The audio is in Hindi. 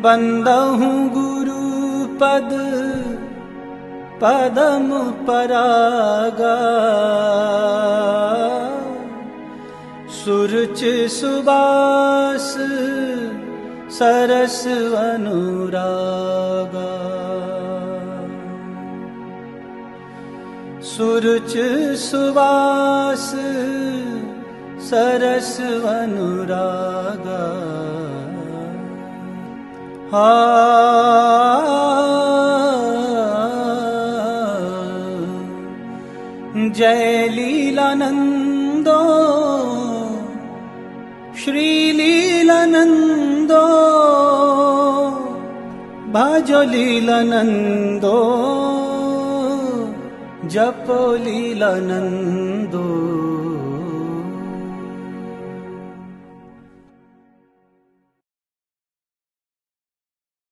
बंदहु गुरु पद पदम परागा, सुरुच सुबास सरस अनुरागा। सुरुच सुबास सरस अनुरागा। जय लीलानंदो श्री लीलानंदो, भजो लीलानंदो जपो लीलानंदो।